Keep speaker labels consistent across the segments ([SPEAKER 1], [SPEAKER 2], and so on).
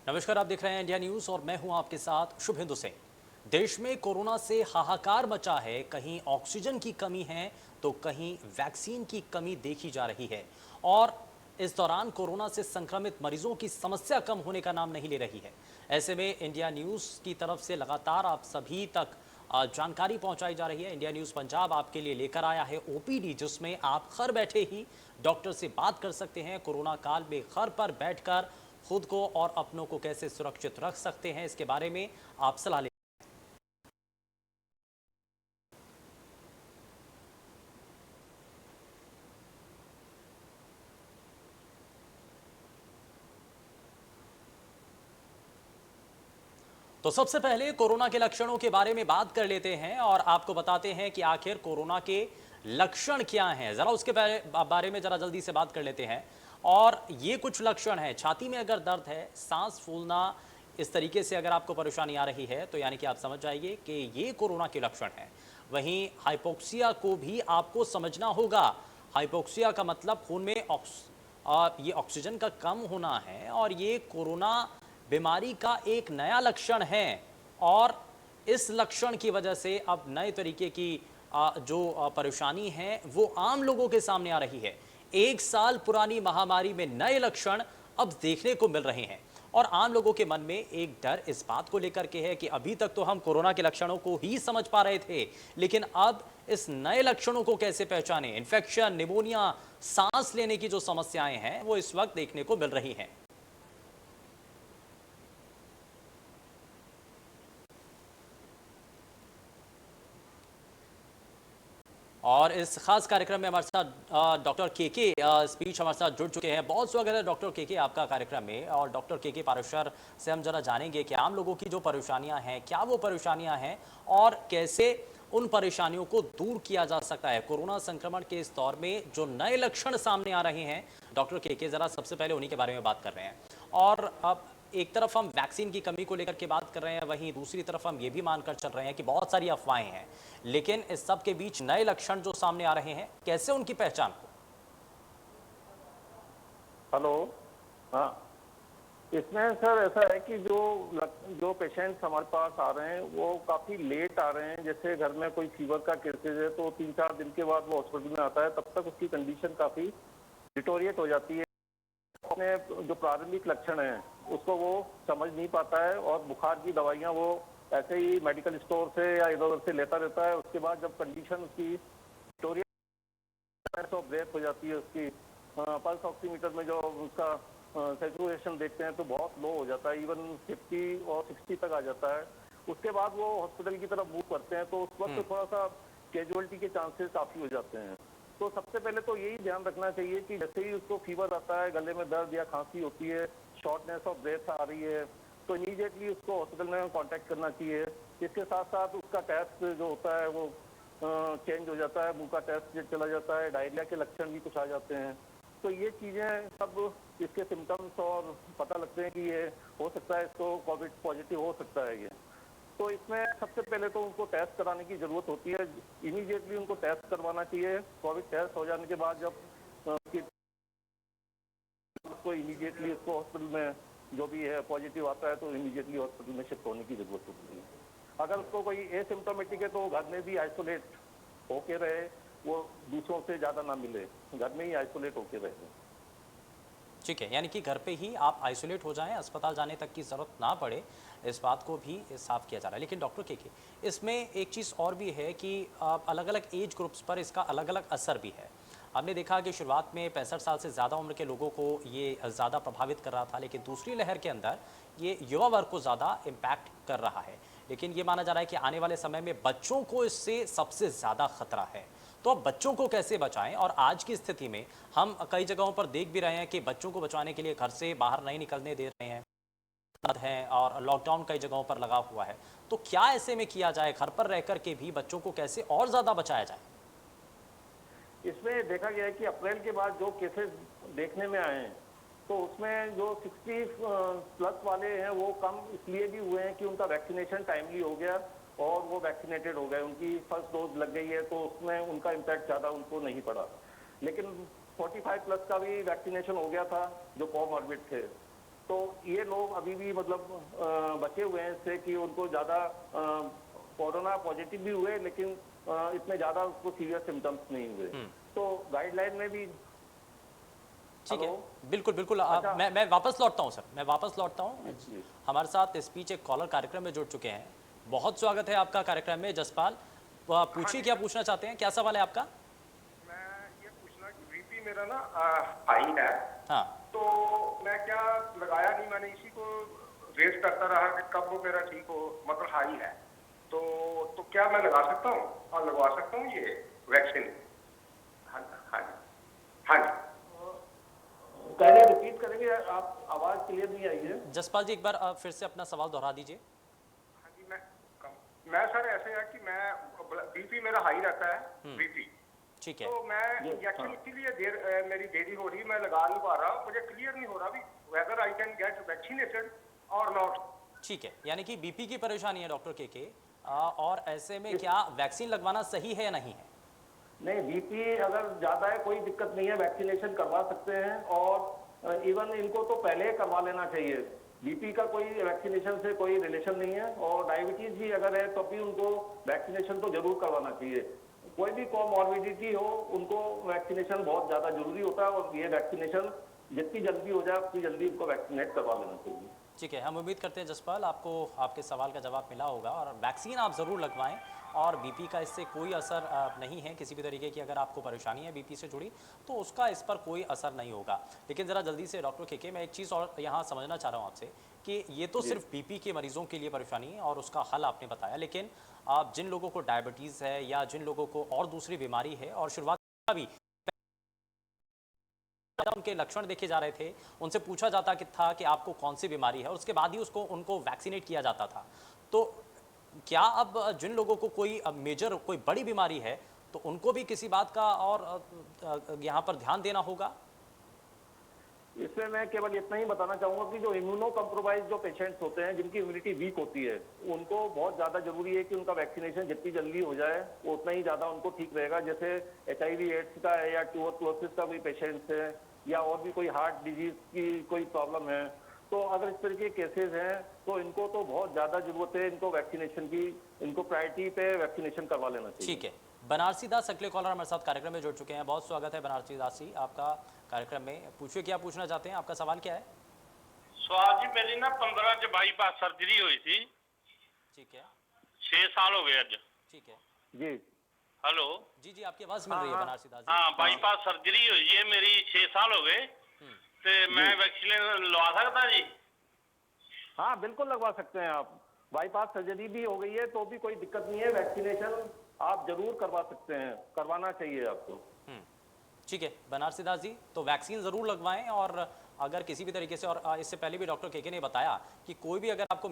[SPEAKER 1] नमस्कार, आप देख रहे हैं इंडिया न्यूज और मैं हूं आपके साथ शुभेंदु सिंह। देश में कोरोना से हाहाकार मचा है। कहीं ऑक्सीजन की कमी है तो कहीं वैक्सीन की कमी देखी जा रही है। और इस दौरान कोरोना से संक्रमित मरीजों की समस्या कम होने का नाम नहीं ले रही है। ऐसे में इंडिया न्यूज की तरफ से लगातार आप सभी तक जानकारी पहुंचाई जा रही है। इंडिया न्यूज पंजाब आपके लिए लेकर आया है ओपीडी, जिसमें आप घर बैठे ही डॉक्टर से बात कर सकते हैं। कोरोना काल में घर पर बैठकर खुद को और अपनों को कैसे सुरक्षित रख सकते हैं, इसके बारे में आप सलाह ले। तो सबसे पहले कोरोना के लक्षणों के बारे में बात कर लेते हैं और आपको बताते हैं कि आखिर कोरोना के लक्षण क्या हैं। जरा उसके बारे में जरा जल्दी से बात कर लेते हैं। और ये कुछ लक्षण हैं। छाती में अगर दर्द है, सांस फूलना, इस तरीके से अगर आपको परेशानी आ रही है तो यानी कि आप समझ जाइए कि ये कोरोना के लक्षण हैं। वहीं हाइपोक्सिया को भी आपको समझना होगा। हाइपोक्सिया का मतलब खून में ये ऑक्सीजन का कम होना है और ये कोरोना बीमारी का एक नया लक्षण है। और इस लक्षण की वजह से अब नए तरीके की जो परेशानी है वो आम लोगों के सामने आ रही है। एक साल पुरानी महामारी में नए लक्षण अब देखने को मिल रहे हैं। और आम लोगों के मन में एक डर इस बात को लेकर के है कि अभी तक तो हम कोरोना के लक्षणों को ही समझ पा रहे थे, लेकिन अब इस नए लक्षणों को कैसे पहचानें। इन्फेक्शन, निमोनिया, सांस लेने की जो समस्याएं हैं वो इस वक्त देखने को मिल रही हैं। और इस खास कार्यक्रम में हमारे साथ डॉक्टर के स्पीच हमारे साथ जुड़ चुके हैं। बहुत स्वागत है डॉक्टर के आपका कार्यक्रम में। और डॉक्टर के पाराशर से हम जरा जानेंगे कि आम लोगों की जो परेशानियां हैं, क्या वो परेशानियां हैं और कैसे उन परेशानियों को दूर किया जा सकता है। कोरोना संक्रमण के इस दौर में जो नए लक्षण सामने आ रहे हैं, डॉक्टर के जरा सबसे पहले उन्हीं के बारे में बात कर रहे हैं। और अब एक तरफ हम वैक्सीन की कमी को लेकर के बात कर रहे हैं, वहीं दूसरी तरफ हम ये भी मानकर चल रहे हैं कि बहुत सारी अफवाहें हैं। लेकिन इस सब के बीच नए लक्षण जो सामने आ रहे हैं, कैसे उनकी पहचान हो।
[SPEAKER 2] हेलो। हाँ, इसमें सर ऐसा है कि जो पेशेंट्स हमारे पास आ रहे हैं वो काफी लेट आ रहे हैं। जैसे घर में कोई फीवर का केसेज है तो 3-4 दिन के बाद वो हॉस्पिटल में आता है, तब तक उसकी कंडीशन काफी डिटोरिएट हो जाती है। अपने जो प्रारंभिक लक्षण हैं उसको वो समझ नहीं पाता है और बुखार की दवाइयाँ वो ऐसे ही मेडिकल स्टोर से या इधर उधर से लेता रहता है। उसके बाद जब कंडीशन उसकी डिटोरिएट ऑफ ब्रेथ हो जाती है, उसकी पल्स ऑक्सीमीटर में जो उसका सेचुरेशन देखते हैं तो बहुत लो हो जाता है, इवन 50 और 60 तक आ जाता है। उसके बाद वो हॉस्पिटल की तरफ मूव करते हैं तो उस वक्त थोड़ा सा कैजुअलिटी के चांसेस काफी हो जाते हैं। तो सबसे पहले तो यही ध्यान रखना चाहिए कि जैसे ही उसको फीवर आता है, गले में दर्द या खांसी होती है, शॉर्टनेस ऑफ ब्रेथ आ रही है, तो इमीडिएटली उसको हॉस्पिटल में कांटेक्ट करना चाहिए। इसके साथ साथ उसका टेस्ट जो होता है वो चेंज हो जाता है, मुंह का टेस्ट चला जाता है, डायरिया के लक्षण भी कुछ आ जाते हैं। तो ये चीजें सब इसके सिम्टम्स और पता लगते हैं कि ये हो सकता है, इसको कोविड पॉजिटिव हो सकता है ये। तो इसमें सबसे पहले तो उनको टेस्ट कराने की जरूरत होती है। इमीडिएटली उनको टेस्ट करवाना चाहिए। कोविड टेस्ट हो जाने के बाद जब उसको इमीडिएटली उसको हॉस्पिटल में जो भी है पॉजिटिव आता है तो इमीडिएटली हॉस्पिटल में शिफ्ट होने की जरूरत होती है। अगर उसको कोई एसिम्टोमेटिक है तो घर में भी आइसोलेट होके रहे, वो दूसरों से ज्यादा ना मिले, घर में ही आइसोलेट होके रहे।
[SPEAKER 1] ठीक है, यानी कि घर पे ही आप आइसोलेट हो जाएं, अस्पताल जाने तक की ज़रूरत ना पड़े, इस बात को भी साफ किया जा रहा है। लेकिन डॉक्टर के इसमें एक चीज़ और भी है कि अलग अलग एज ग्रुप्स पर इसका अलग अलग असर भी है। हमने देखा कि शुरुआत में 65 साल से ज़्यादा उम्र के लोगों को ये ज़्यादा प्रभावित कर रहा था, लेकिन दूसरी लहर के अंदर ये युवा वर्ग को ज़्यादा इम्पैक्ट कर रहा है। लेकिन ये माना जा रहा है कि आने वाले समय में बच्चों को इससे सबसे ज़्यादा खतरा है। तो अब बच्चों को कैसे बचाएं। और आज की स्थिति में हम कई जगहों पर देख भी रहे हैं कि बच्चों को बचाने के लिए घर से बाहर नहीं निकलने दे रहे हैं और लॉकडाउन कई जगहों पर लगा हुआ है। तो क्या ऐसे में किया जाए, घर पर रहकर के भी बच्चों को कैसे और ज्यादा बचाया जाए।
[SPEAKER 2] इसमें देखा गया है कि अप्रैल के बाद जो केसेस देखने में आए हैं तो उसमें जो 60 प्लस वाले हैं वो कम इसलिए भी हुए हैं कि उनका वैक्सीनेशन टाइमली हो गया और वो वैक्सीनेटेड हो गए, उनकी फर्स्ट डोज लग गई है तो उसमें उनका इम्पैक्ट ज़्यादा उनको नहीं पड़ा। लेकिन 45 प्लस का भी वैक्सीनेशन हो गया था जो कोमॉर्बिड थे, तो ये लोग अभी भी मतलब बचे हुए हैं इससे कि उनको ज्यादा कोरोना पॉजिटिव भी हुए, लेकिन इतने ज्यादा उसको सीवियर सिम्टम्स नहीं हुए। तो गाइडलाइन में भी
[SPEAKER 1] ठीक है,
[SPEAKER 2] हेलो।
[SPEAKER 1] बिल्कुल बिल्कुल।
[SPEAKER 2] अच्छा।
[SPEAKER 1] मैं वापस लौटता हूँ सर, मैं वापस लौटता हूँ।
[SPEAKER 2] जी।
[SPEAKER 1] हमारे साथ इस बीच एक कॉलर कार्यक्रम में जुड़ चुके हैं। बहुत स्वागत है आपका कार्यक्रम में जसपाल।
[SPEAKER 3] हाँ
[SPEAKER 1] पूछिए
[SPEAKER 3] जी
[SPEAKER 1] क्या
[SPEAKER 3] सर,
[SPEAKER 1] पूछना चाहते हैं, क्या सवाल है आपका?
[SPEAKER 3] मैं ये पूछना कि बीपी मेरा ना हाई है,
[SPEAKER 1] हाँ
[SPEAKER 3] तो मैं क्या लगाया नहीं, मैंने इसी को रेस करता रहा कि कब वो मेरा ठीक हो, मतलब हाई है। तो क्या मैं लगा सकता हूँ? हाँ लगवा सकता हूँ ये वैक्सीन। हाँ हाँ जी, हाँ जी।
[SPEAKER 2] पहले रिपीट करेंगे, आप आवाज क्लियर नहीं आई है।
[SPEAKER 1] जसपाल जी, एक बार फिर से अपना सवाल दोहरा दीजिए।
[SPEAKER 3] हाँ जी, मैं सर ऐसे है कि मैं बीपी मेरा हाई रहता है, बीपी।
[SPEAKER 1] ठीक है,
[SPEAKER 3] तो मैं इंजेक्शन इसीलिए मेरी देरी हो रही है, मैं लगा नहीं पा रहा, मुझे क्लियर नहीं हो रहा भी whether I can get vaccinated और नॉट।
[SPEAKER 1] ठीक है, यानी कि बीपी की परेशानी है डॉक्टर के। और ऐसे में क्या वैक्सीन लगवाना सही है या नहीं है?
[SPEAKER 2] नहीं, बीपी अगर ज्यादा है कोई दिक्कत नहीं है, वैक्सीनेशन करवा सकते हैं। और इवन इनको तो पहले करवा लेना चाहिए। बीपी का कोई वैक्सीनेशन से कोई रिलेशन नहीं है। और डायबिटीज भी अगर है तो भी उनको वैक्सीनेशन तो जरूर करवाना चाहिए। कोई भी कोमॉर्बिडिटी हो उनको वैक्सीनेशन बहुत ज्यादा जरूरी होता है। और ये वैक्सीनेशन जितनी जल्दी हो जाए उतनी जल्दी उनको वैक्सीनेट करवा लेना चाहिए।
[SPEAKER 1] ठीक है, हम उम्मीद करते हैं जसपाल आपको आपके सवाल का जवाब मिला होगा और वैक्सीन आप ज़रूर लगवाएं। और बीपी का इससे कोई असर नहीं है किसी भी तरीके की। अगर आपको परेशानी है बीपी से जुड़ी तो उसका इस पर कोई असर नहीं होगा। लेकिन ज़रा जल्दी से डॉक्टर के मैं एक चीज़ और यहाँ समझना चाह रहा हूँ आपसे कि ये तो सिर्फ बीपी के मरीजों के लिए परेशानी है और उसका हल आपने बताया, लेकिन आप जिन लोगों को डायबिटीज़ है या जिन लोगों को और दूसरी बीमारी है और शुरुआत भी उनके लक्षण देखे जा रहे थे, उनसे पूछा जाता कि था कि आपको कौन सी बीमारी है और उसके बाद ही उसको उनको वैक्सीनेट किया जाता था। तो क्या अब जिन लोगों को कोई मेजर कोई बड़ी बीमारी है तो उनको भी किसी बात का और यहाँ पर ध्यान देना होगा?
[SPEAKER 2] इसमें मैं केवल इतना ही बताना चाहूंगा कि जो इम्यूनो कॉम्प्रोमाइज जो पेशेंट्स होते हैं, जिनकी इम्यूनिटी वीक होती है, उनको बहुत ज्यादा जरूरी है कि उनका वैक्सीनेशन जितनी जल्दी हो जाए वो उतना ही ज्यादा उनको ठीक रहेगा। जैसे HIV एड्स का है या ट्यूबरकुलोसिस का कोई पेशेंट्स है या और भी कोई हार्ट डिजीज की कोई प्रॉब्लम है, तो अगर इस तरह के केसेस हैं तो इनको तो बहुत ज्यादा जरूरत है इनको वैक्सीनेशन की। इनको प्रायोरिटी पे वैक्सीनेशन करवा लेना चाहिए।
[SPEAKER 1] ठीक है, बनारसी दास अगले कॉलर हमारे साथ कार्यक्रम में जुड़ चुके हैं। बहुत स्वागत है बनारसी दास जी आपका कार्यक्रम में। पूछिए क्या पूछना चाहते हैं, आपका सवाल क्या है?
[SPEAKER 4] स्वाद जी मेरी ना 15 च बाईपास सर्जरी हुई थी।
[SPEAKER 1] ठीक है,
[SPEAKER 4] 6 साल हो गए अज।
[SPEAKER 1] ठीक है।
[SPEAKER 2] जी
[SPEAKER 4] हेलो
[SPEAKER 1] जी जी, आपकी आवाज़ मिल रही है बनारसी दास जी।
[SPEAKER 4] हाँ, बाईपास सर्जरी हुई है मेरी, 6 साल हो गए। ते मैं वैक्सीन लवा सकता जी?
[SPEAKER 2] हाँ, बिल्कुल लगवा सकते हैं आप। बाईपास सर्जरी भी हो गई है तो भी कोई दिक्कत नहीं है, वैक्सीनेशन आप जरूर करवा सकते हैं, करवाना चाहिए आपको।
[SPEAKER 1] ठीक है बनारसी दास जी, तो वैक्सीन ज़रूर लगवाएं। और अगर किसी भी तरीके से, और इससे पहले भी डॉक्टर के ने बताया कि कोई भी अगर आपको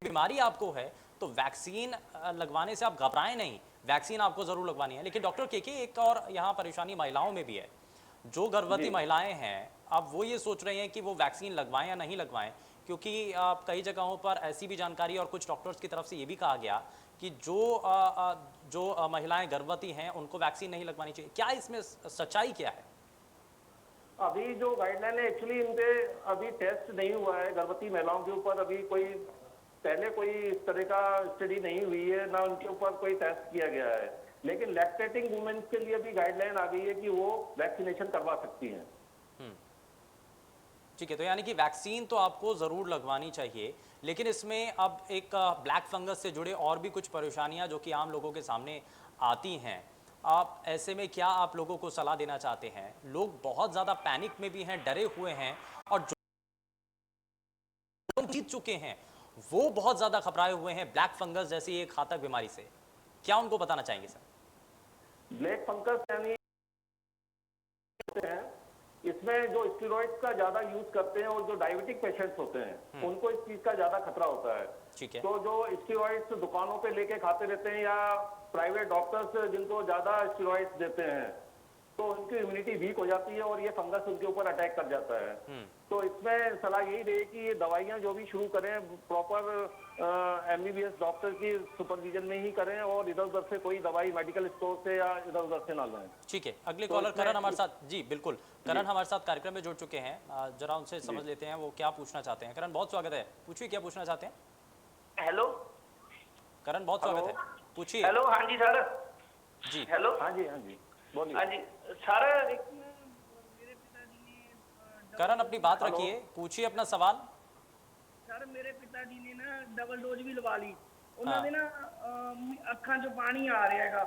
[SPEAKER 1] बीमारी आपको है तो वैक्सीन लगवाने से आप घबराएं नहीं, वैक्सीन आपको ज़रूर लगवानी है। लेकिन डॉक्टर के एक और यहाँ परेशानी महिलाओं में भी है। जो गर्भवती महिलाएं हैं अब वो ये सोच रही हैं कि वो वैक्सीन लगवाएं या नहीं लगवाएं, क्योंकि कई जगहों पर ऐसी भी जानकारी और कुछ डॉक्टर्स की तरफ से ये भी कहा गया कि जो महिलाएं गर्भवती हैं उनको वैक्सीन नहीं लगवानी चाहिए। क्या इसमें सच्चाई क्या है?
[SPEAKER 2] अभी जो गाइडलाइन है एक्चुअली इनपे अभी टेस्ट नहीं हुआ है गर्भवती महिलाओं के ऊपर। अभी कोई पहले कोई इस तरह का स्टडी नहीं हुई है, ना उनके ऊपर कोई टेस्ट किया गया है। लेकिन लैक्टेटिंग वुमेन्स के लिए भी गाइडलाइन आ गई है कि वो वैक्सीनेशन करवा सकती हैं।
[SPEAKER 1] ठीक है, तो यानी कि वैक्सीन तो आपको ज़रूर लगवानी चाहिए। लेकिन इसमें अब एक ब्लैक फंगस से जुड़े और भी कुछ परेशानियां जो कि आम लोगों के सामने आती हैं। आप ऐसे में क्या आप लोगों को सलाह देना चाहते हैं? लोग बहुत ज़्यादा पैनिक में भी हैं, डरे हुए हैं, और जो जीत चुके हैं वो बहुत ज़्यादा घबराए हुए हैं ब्लैक फंगस जैसी एक घातक बीमारी से। क्या उनको बताना चाहेंगे सर?
[SPEAKER 2] ब्लैक फंगस यानी हैं, इसमें जो स्टेरॉइड्स का ज्यादा यूज करते हैं और जो डायबिटिक पेशेंट्स होते हैं उनको इस चीज का ज्यादा खतरा होता है।
[SPEAKER 1] ठीक है,
[SPEAKER 2] तो जो स्टेरॉइड्स दुकानों पे लेके खाते रहते हैं या प्राइवेट डॉक्टर्स जिनको ज्यादा स्टेरॉइड्स देते हैं, तो उनकी इम्यूनिटी वीक हो जाती है और ये फंगस उनके ऊपर अटैक कर जाता है। तो इसमें सलाह यही रही कि ये दवाइयां जो भी शुरू करें प्रॉपर एमबीबीएस डॉक्टर की सुपरविजन में ही करें और इधर उधर से कोई दवाई मेडिकल स्टोर से या इधर उधर से ना लें।
[SPEAKER 1] ठीक है, अगले
[SPEAKER 2] तो
[SPEAKER 1] कॉलर
[SPEAKER 2] इसमें-
[SPEAKER 1] करण हमारे साथ, जी बिल्कुल, करण हमारे साथ कार्यक्रम में जुड़ चुके हैं। जरा उनसे समझ लेते हैं वो क्या पूछना चाहते हैं। करण, बहुत स्वागत है, पूछिए क्या पूछना चाहते हैं।
[SPEAKER 5] हेलो।
[SPEAKER 1] करण, बहुत स्वागत है, पूछिए।
[SPEAKER 5] हेलो, हाँ जी सर।
[SPEAKER 1] जी
[SPEAKER 5] हेलो।
[SPEAKER 2] हाँ जी, हाँ जी, बोलिए।
[SPEAKER 5] हाँ जी सर, एक मेरे पिताजी ने
[SPEAKER 1] करण, अपनी बात रखिए, पूछिए अपना सवाल।
[SPEAKER 5] सर मेरे पिताजी ने ना डबल डोज भी लगा ली। उन्होंने ना अखा चो पानी आ रहा हैगा।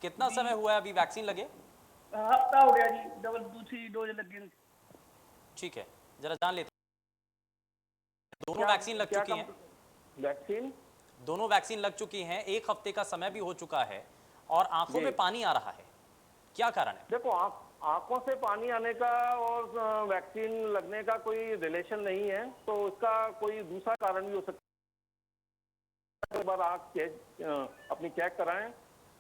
[SPEAKER 1] कितना समय हुआ है अभी वैक्सीन लगे?
[SPEAKER 5] हफ्ता हो गया जी, डबल दूसरी डोज लगे ਨੂੰ।
[SPEAKER 1] ठीक है, जरा जान लेते हैं। दोनों वैक्सीन लग चुकी हैं?
[SPEAKER 2] वैक्सीन
[SPEAKER 1] दोनों वैक्सीन लग चुकी हैं, एक हफ्ते का समय भी हो चुका है और आंखों में पानी आ रहा है, क्या कारण है?
[SPEAKER 2] देखो, आंखों से पानी आने का और वैक्सीन लगने का कोई रिलेशन नहीं है, तो उसका कोई दूसरा कारण भी हो सकता है। एक बार आंख अपनी चेक कराएं,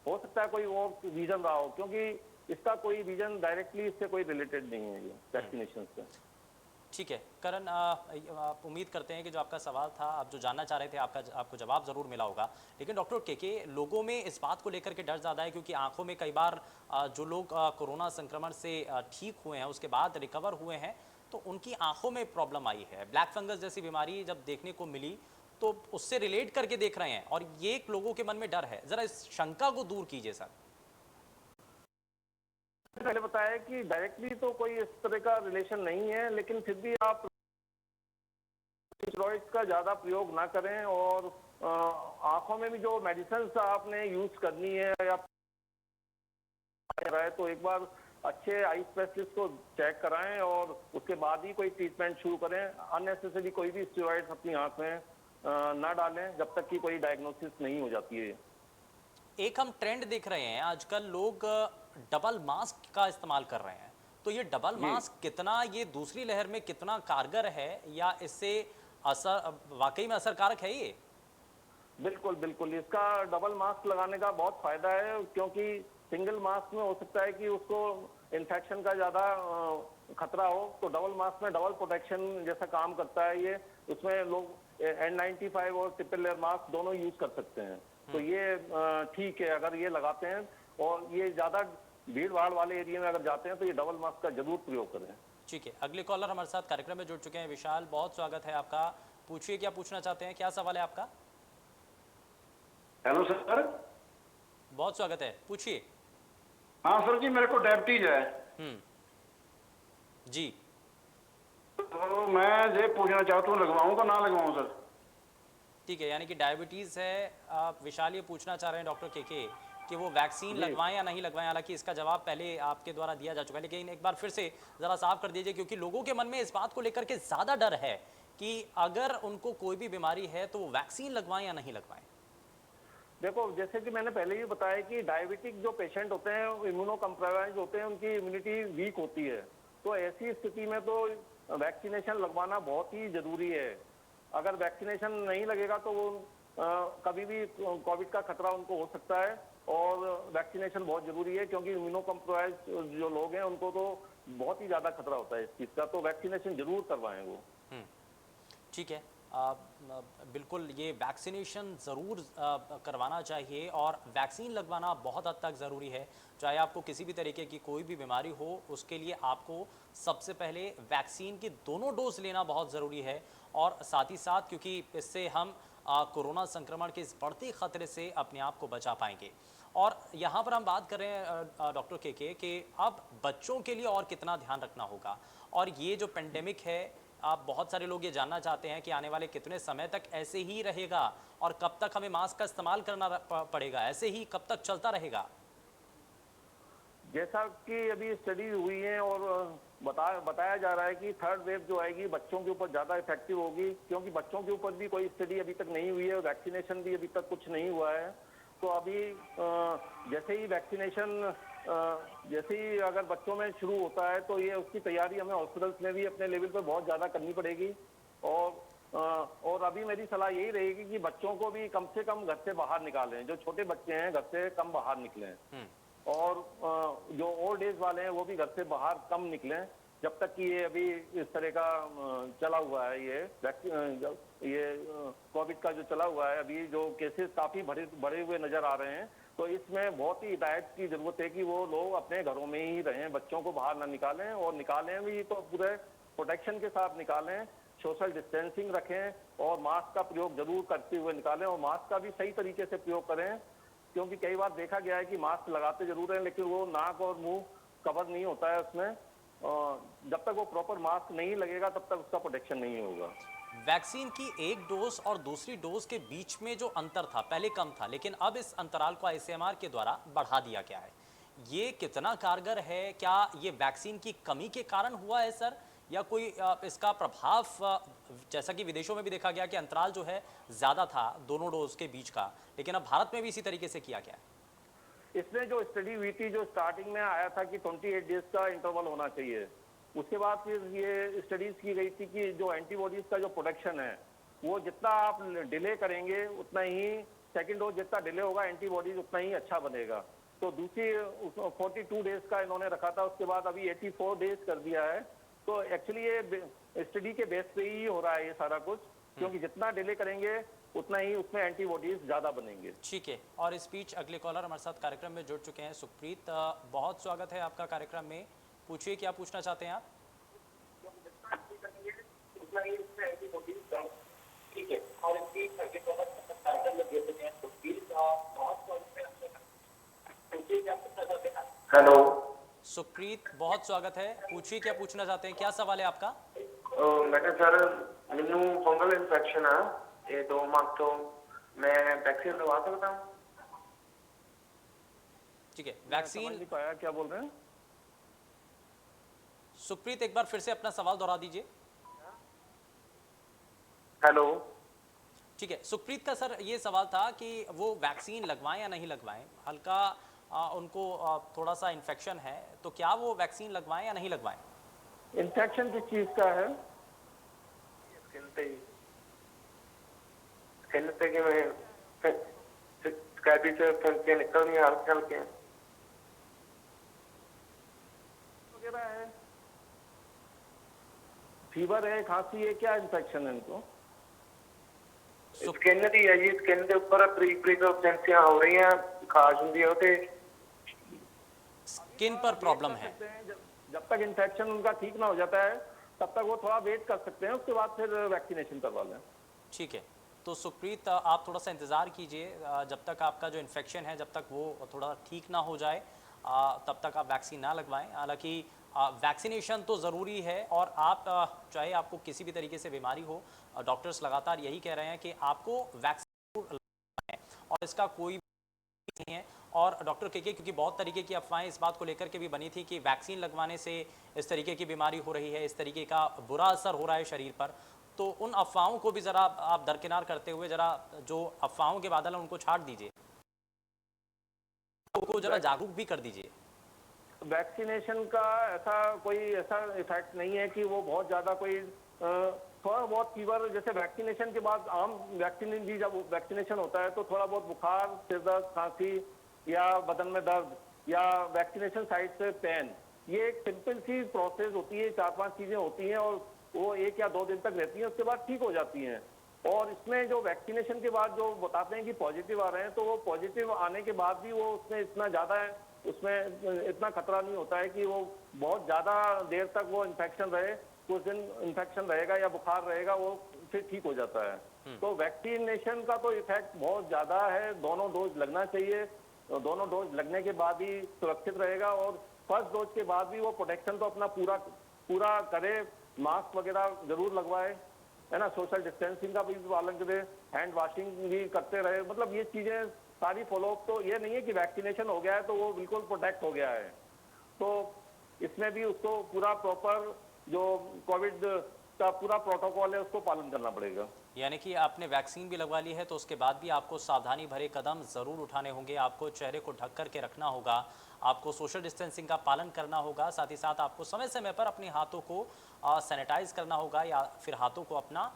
[SPEAKER 2] हो सकता है कोई और रीजन रहा हो, क्योंकि इसका कोई रीजन डायरेक्टली इससे कोई रिलेटेड नहीं है ये वैक्सीनेशन से।
[SPEAKER 1] ठीक है करण, आप उम्मीद करते हैं कि जो आपका सवाल था, आप जो जानना चाह रहे थे, आपको जवाब ज़रूर मिला होगा। लेकिन डॉक्टर के लोगों में इस बात को लेकर के डर ज़्यादा है, क्योंकि आंखों में कई बार जो लोग कोरोना संक्रमण से ठीक हुए हैं, उसके बाद रिकवर हुए हैं, तो उनकी आंखों में प्रॉब्लम आई है। ब्लैक फंगस जैसी बीमारी जब देखने को मिली तो उससे रिलेट करके देख रहे हैं, और ये एक लोगों के मन में डर है। ज़रा इस शंका को दूर कीजिए सर।
[SPEAKER 2] पहले बताया कि डायरेक्टली तो कोई इस तरह का रिलेशन नहीं है, लेकिन फिर भी आप स्टेरॉइड्स का ज्यादा प्रयोग ना करें और आंखों में भी जो मेडिसिन आपने यूज करनी है या तो एक बार अच्छे आई स्पेशलिस्ट को चेक कराएं और उसके बाद ही कोई ट्रीटमेंट शुरू करें। अननेसेसरी कोई भी स्टेरॉइड्स अपनी आंख में ना डालें जब तक कि कोई डायग्नोसिस नहीं हो जाती है।
[SPEAKER 1] एक हम ट्रेंड देख रहे हैं आजकल, लोग डबल मास्क का इस्तेमाल कर रहे हैं, तो ये डबल मास्क कितना, ये दूसरी लहर में कितना कारगर है, या इससे असर वाकई में असरकारक है ये?
[SPEAKER 2] बिल्कुल बिल्कुल, इसका डबल मास्क लगाने का बहुत फायदा है, क्योंकि सिंगल मास्क में हो सकता है कि उसको इन्फेक्शन का ज्यादा खतरा हो, तो डबल मास्क में डबल प्रोटेक्शन जैसा काम करता है ये। उसमें लोग N95 और ट्रिपल लेयर मास्क दोनों यूज कर सकते हैं, तो ये ठीक है अगर ये लगाते हैं। और ये ज्यादा भीड़ भाड़ वाले एरिया में अगर जाते हैं तो ये डबल मास्क का जरूर प्रयोग करें।
[SPEAKER 1] ठीक है, अगले कॉलर हमारे साथ कार्यक्रम में जुड़ चुके हैं। विशाल, बहुत स्वागत है आपका, पूछिए क्या पूछना चाहते हैं, क्या सवाल है आपका?
[SPEAKER 6] Hello sir.
[SPEAKER 1] बहुत स्वागत है, पूछिए।
[SPEAKER 6] हाँ सर जी, मेरे को डायबिटीज है।
[SPEAKER 1] जी,
[SPEAKER 6] तो मैं ये पूछना चाहता हूँ, लगवाऊँ का ना लगवाऊँ सर?
[SPEAKER 1] ठीक है, यानी कि डायबिटीज़ है। आप विशाल ये पूछना चाह रहे हैं डॉक्टर के कि वो वैक्सीन लगवाएं या नहीं लगवाएं। हालांकि इसका जवाब पहले आपके द्वारा दिया जा चुका है, लेकिन एक बार फिर से ज़रा साफ कर दीजिए, क्योंकि लोगों के मन में इस बात को लेकर के ज़्यादा डर है कि अगर उनको कोई भी बीमारी है तो वो वैक्सीन लगवाएं या नहीं लगवाएं।
[SPEAKER 2] देखो, जैसे कि मैंने पहले ही बताया कि डायबिटिक जो पेशेंट होते हैं, इम्यूनो कम्प्रोमाइज होते हैं, उनकी इम्यूनिटी वीक होती है, तो ऐसी स्थिति में तो वैक्सीनेशन लगवाना बहुत ही जरूरी है। अगर वैक्सीनेशन नहीं लगेगा तो वो कभी भी कोविड का खतरा उनको हो सकता है, और वैक्सीनेशन बहुत जरूरी है, क्योंकि इम्यूनो कम्प्रोमाइज जो लोग हैं उनको तो बहुत ही ज्यादा खतरा होता है इस चीज का, तो वैक्सीनेशन जरूर करवाएं वो।
[SPEAKER 1] ठीक है, बिल्कुल ये वैक्सीनेशन ज़रूर करवाना चाहिए, और वैक्सीन लगवाना बहुत हद तक ज़रूरी है। चाहे आपको किसी भी तरीके की कोई भी बीमारी हो, उसके लिए आपको सबसे पहले वैक्सीन की दोनों डोज लेना बहुत ज़रूरी है। और साथ ही साथ, क्योंकि इससे हम कोरोना संक्रमण के इस बढ़ते खतरे से अपने आप को बचा पाएंगे। और यहाँ पर हम बात कर रहे हैं डॉक्टर के कि अब बच्चों के लिए और कितना ध्यान रखना होगा, और ये जो पेंडेमिक है, आप बहुत सारे लोग ये जानना चाहते हैं कि आने वाले कितने समय तक ऐसे ही रहेगा, और कब तक हमें मास्क का इस्तेमाल करना पड़ेगा, ऐसे ही कब तक चलता रहेगा?
[SPEAKER 2] जैसा कि अभी स्टडी हुई है और बताया जा रहा है कि थर्ड वेव जो आएगी बच्चों के ऊपर ज्यादा इफेक्टिव होगी, क्योंकि बच्चों के ऊपर भी कोई स्टडी अभी तक नहीं हुई है, वैक्सीनेशन भी अभी तक कुछ नहीं हुआ है। तो अभी जैसे ही वैक्सीनेशन जैसे ही अगर बच्चों में शुरू होता है, तो ये उसकी तैयारी हमें हॉस्पिटल्स में भी अपने लेवल पर बहुत ज्यादा करनी पड़ेगी। और अभी मेरी सलाह यही रहेगी कि बच्चों को भी कम से कम घर से बाहर निकालें, जो छोटे बच्चे हैं घर से कम बाहर निकलें। और जो ओल्ड एज वाले हैं वो भी घर से बाहर कम निकलें जब तक कि ये अभी इस तरह का चला हुआ है, ये कोविड का जो चला हुआ है, अभी जो केसेस काफी बढ़े हुए नजर आ रहे हैं। तो इसमें बहुत ही हिदायत की जरूरत है कि वो लोग अपने घरों में ही रहें, बच्चों को बाहर ना निकालें, और निकालें भी तो पूरे प्रोटेक्शन के साथ निकालें, सोशल डिस्टेंसिंग रखें और मास्क का प्रयोग जरूर करते हुए निकालें, और मास्क का भी सही तरीके से प्रयोग करें, क्योंकि कई बार देखा गया है कि मास्क लगाते जरूर हैं लेकिन वो नाक और मुंह कवर नहीं होता है उसमें। जब तक वो प्रॉपर मास्क नहीं लगेगा तब तक उसका प्रोटेक्शन नहीं होगा।
[SPEAKER 1] वैक्सीन की एक डोज और दूसरी डोज के बीच में जो अंतर था पहले कम था, लेकिन अब इस अंतराल को आईसीएमआर के द्वारा बढ़ा दिया गया है। ये कितना कारगर है? क्या ये वैक्सीन की कमी के कारण हुआ है सर, या कोई इसका प्रभाव, जैसा कि विदेशों में भी देखा गया कि अंतराल जो है ज़्यादा था दोनों डोज के बीच का, लेकिन अब भारत में भी इसी तरीके से किया गया है?
[SPEAKER 2] इसमें जो स्टडी हुई थी, जो स्टार्टिंग में आया था कि 28 डेज का इंटरवल होना चाहिए, उसके बाद फिर ये स्टडीज की गई थी कि जो एंटीबॉडीज का जो प्रोडक्शन है वो जितना आप डिले करेंगे उतना ही, सेकेंड डोज जितना डिले होगा एंटीबॉडीज उतना ही अच्छा बनेगा। तो दूसरी 42 डेज का इन्होंने रखा था, उसके बाद अभी 84 डेज कर दिया है। तो एक्चुअली ये स्टडी के बेस पे ही हो रहा है ये सारा कुछ, क्योंकि जितना डिले करेंगे उतना ही उसमें एंटीबॉडीज ज्यादा बनेंगे।
[SPEAKER 1] ठीक है, और इस बीच अगले कॉलर हमारे साथ कार्यक्रम में जुड़ चुके हैं। सुखप्रीत, बहुत स्वागत है आपका कार्यक्रम में। पूछिए क्या पूछना चाहते हैं आप।
[SPEAKER 7] ठीक है, और इसकी अगले कॉलर कार्यक्रम में जुड़ चुके हैं। सुखप्रीत, बहुत स्वागत है आपका। पूछिए क्या पूछना चाहते हैं।
[SPEAKER 3] हेलो
[SPEAKER 1] सुखप्रीत, बहुत स्वागत है। पूछिए क्या पूछना चाहते हैं, क्या सवाल है आपका।
[SPEAKER 3] मैं कहा सर मैनू फंगल इन्फेक्शन है ये 2 मंथ तो मैं वैक्सीन लगवा सकता हूँ?
[SPEAKER 1] ठीक है,
[SPEAKER 2] समझ
[SPEAKER 1] वैक्सीन।
[SPEAKER 2] नहीं पाया क्या बोल रहे हैं।
[SPEAKER 1] सुखप्रीत, एक बार फिर से अपना सवाल दोहरा दीजिए।
[SPEAKER 3] हेलो
[SPEAKER 1] ठीक है, सुखप्रीत का सर ये सवाल था कि वो वैक्सीन लगवाएं या नहीं लगवाएं। हल्का उनको थोड़ा सा इन्फेक्शन है, तो क्या वो वैक्सीन लगवाएं या नहीं लगवाएं।
[SPEAKER 2] इन्फेक्शन किस चीज का है?
[SPEAKER 3] स्किन पे कि मैं स्कैबी से फंके निकल नहीं हल्के हल्के
[SPEAKER 2] वगैरह है, फीवर है, खांसी है, क्या इन्फेक्शन है इनको?
[SPEAKER 3] स्किन दी है जी, स्किन के ऊपर बरीक बरीक सेंसियां हो रही हैं, खाज हुंदी है ते
[SPEAKER 1] स्किन पर प्रॉब्लम है।
[SPEAKER 2] जब तक इन्फेक्शन उनका ठीक ना हो जाता है तब तक वो थोड़ा वेट कर सकते हैं, उसके बाद फिर वैक्सीनेशन करवा लें।
[SPEAKER 1] ठीक है, तो सुखप्रीत आप थोड़ा सा इंतज़ार कीजिए, जब तक आपका जो इन्फेक्शन है जब तक वो थोड़ा ठीक ना हो जाए तब तक आप वैक्सीन ना लगवाएं। हालांकि वैक्सीनेशन तो ज़रूरी है, और आप चाहे आपको किसी भी तरीके से बीमारी हो, डॉक्टर्स लगातार यही कह रहे हैं कि आपको वैक्सीन लगवाना है, और इसका कोई नहीं है। और डॉक्टर के क्योंकि बहुत तरीके की अफवाहें इस बात को लेकर के भी बनी थी कि वैक्सीन लगवाने से इस तरीके की बीमारी हो रही है, इस तरीके का बुरा असर हो रहा है शरीर पर, तो उन अफवाहों को भी ज़रा आप दरकिनार करते हुए ज़रा जो अफवाहों के बादल हैं उनको छाट दीजिए, उनको ज़रा जागरूक भी कर दीजिए।
[SPEAKER 2] वैक्सीनेशन का ऐसा इफेक्ट नहीं है कि वो बहुत ज्यादा कोई थोड़ा बहुत फीवर, जैसे वैक्सीनेशन के बाद आम वैक्सीन भी जब वैक्सीनेशन होता है तो थोड़ा बहुत बुखार, सिर दर्द, खांसी या बदन में दर्द या वैक्सीनेशन साइट से पेन, ये एक सिंपल सी प्रोसेस होती है, 4-5 चीजें होती हैं और वो 1 या 2 दिन तक रहती हैं, उसके बाद ठीक हो जाती हैं। और इसमें जो वैक्सीनेशन के बाद जो बताते हैं कि पॉजिटिव आ रहे हैं, तो वो पॉजिटिव आने के बाद भी वो उसमें इतना ज्यादा है, उसमें इतना खतरा नहीं होता है कि वो बहुत ज्यादा देर तक वो इन्फेक्शन रहे, कुछ दिन इन्फेक्शन रहेगा या बुखार रहेगा, वो फिर ठीक हो जाता है। तो वैक्सीनेशन का तो इफेक्ट बहुत ज्यादा है, दोनों डोज लगना चाहिए, दोनों डोज लगने के बाद ही सुरक्षित रहेगा, और फर्स्ट डोज के बाद भी वो प्रोटेक्शन तो अपना पूरा करे, मास्क वगैरह जरूर लगवाए, है ना, सोशल डिस्टेंसिंग का भी पालन करे, हैंड वॉशिंग भी करते रहे, मतलब ये चीजें सारी फॉलोअप। तो ये नहीं है कि वैक्सीनेशन हो गया है तो वो बिल्कुल प्रोटेक्ट हो गया है, तो इसमें भी उसको पूरा प्रॉपर जो कोविड का पूरा प्रोटोकॉल है उसको पालन करना पड़ेगा।
[SPEAKER 1] यानी कि आपने वैक्सीन भी लगवा ली है तो उसके बाद भी आपको सावधानी भरे कदम ज़रूर उठाने होंगे, आपको चेहरे को ढक कर के रखना होगा, आपको सोशल डिस्टेंसिंग का पालन करना होगा, साथ ही साथ आपको समय समय पर अपने हाथों को सैनिटाइज करना होगा, या फिर हाथों को अपना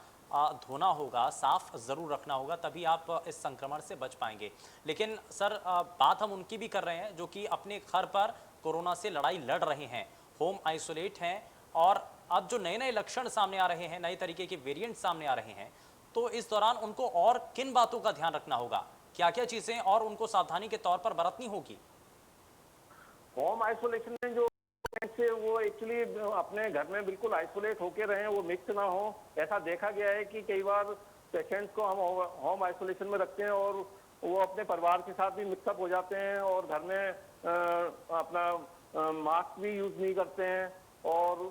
[SPEAKER 1] धोना होगा, साफ ज़रूर रखना होगा, तभी आप इस संक्रमण से बच पाएंगे। लेकिन सर बात हम उनकी भी कर रहे हैं जो कि अपने घर पर कोरोना से लड़ाई लड़ रहे हैं, होम आइसोलेट हैं, और अब जो नए नए लक्षण सामने आ रहे हैं, नए तरीके के वेरिएंट सामने आ रहे हैं, तो इस दौरान उनको और किन बातों का ध्यान रखना होगा, क्या क्या चीज़ें और उनको सावधानी के तौर पर बरतनी होगी?
[SPEAKER 2] होम आइसोलेशन में जो से वो एक्चुअली अपने घर में बिल्कुल आइसोलेट होके रहें, वो मिक्स ना हो। ऐसा देखा गया है कि कई बार पेशेंट्स को हम होम आइसोलेशन में रखते हैं और वो अपने परिवार के साथ भी मिक्सअप हो जाते हैं और घर में अपना मास्क भी यूज नहीं करते हैं और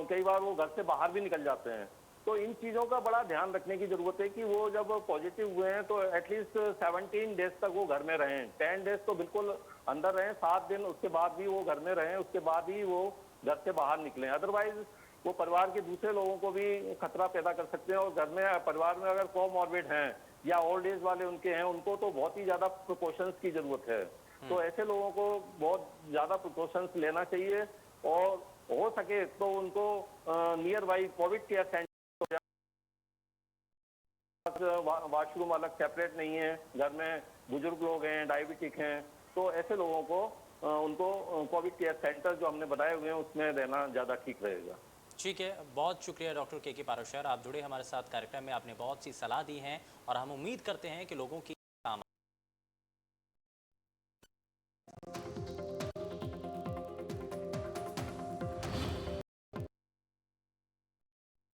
[SPEAKER 2] कई बार वो घर से बाहर भी निकल जाते हैं। तो इन चीज़ों का बड़ा ध्यान रखने की जरूरत है कि वो जब पॉजिटिव हुए हैं तो एटलीस्ट 17 डेज तक वो घर में रहें। 10 डेज तो बिल्कुल अंदर रहें, 7 दिन उसके बाद भी वो घर में रहें, उसके बाद ही वो घर से बाहर निकलें। अदरवाइज वो परिवार के दूसरे लोगों को भी खतरा पैदा कर सकते हैं। और घर में परिवार में अगर कोमॉर्बिड हैं या ओल्ड एज वाले उनके हैं, उनको तो बहुत ही ज्यादा प्रिकॉशंस की जरूरत है। तो ऐसे लोगों को बहुत ज्यादा प्रिकॉशंस लेना चाहिए और हो सके तो उनको near by Covid care centre, washroom अलग सेपरेट नहीं है, घर में बुजुर्ग लोग हैं, डायबिटिक हैं, तो ऐसे लोगों को उनको कोविड केयर सेंटर जो हमने बनाए हुए हैं उसमें रहना ज़्यादा ठीक रहेगा।
[SPEAKER 1] ठीक है, बहुत शुक्रिया डॉक्टर के पाराशर, आप जुड़े हमारे साथ कार्यक्रम में, आपने बहुत सी सलाह दी हैं और हम उम्मीद करते हैं कि लोगों की